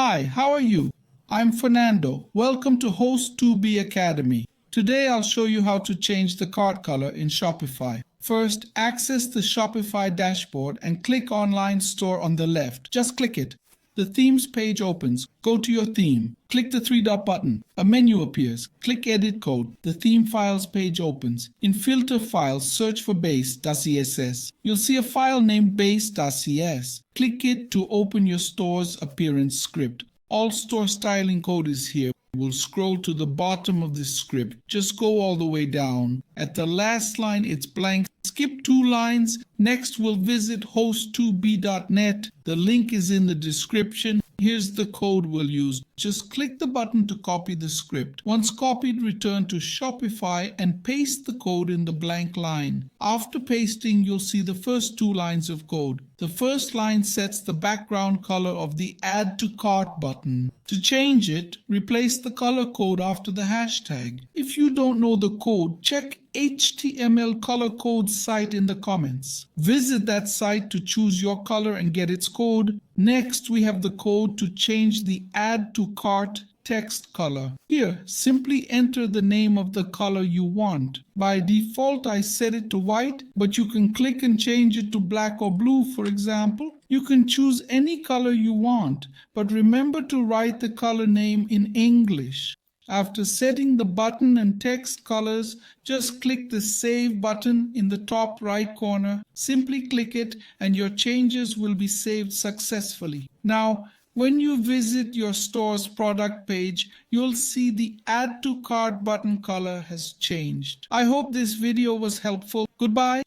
Hi, how are you? I'm Fernando. Welcome to Host2B Academy. Today I'll show you how to change the cart color in Shopify. First, access the Shopify dashboard and click Online Store on the left. Just click it. The themes page opens. Go to your theme. Click the three-dot button. A menu appears. Click Edit Code. The theme files page opens. In Filter Files, search for base.css. You'll see a file named base.cs. Click it to open your store's appearance script. All store styling code is here. We'll scroll to the bottom of the script. Just go all the way down. At the last line, it's blank. Skip 2 lines. Next, we'll visit host2b.net. The link is in the description. Here's the code we'll use. Just click the button to copy the script. Once copied, return to Shopify and paste the code in the blank line. After pasting, you'll see the first 2 lines of code. The first line sets the background color of the Add to Cart button. To change it, replace the color code after the hashtag. If you don't know the code, check HTML color code site in the comments. Visit that site to choose your color and get its code. Next, we have the code to change the Add to Cart text color. Here, simply enter the name of the color you want. By default, I set it to white, but you can click and change it to black or blue, for example. You can choose any color you want, but remember to write the color name in English. After setting the button and text colors, just click the Save button in the top right corner. Simply click it and your changes will be saved successfully. Now, when you visit your store's product page, you'll see the Add to Cart button color has changed. I hope this video was helpful. Goodbye.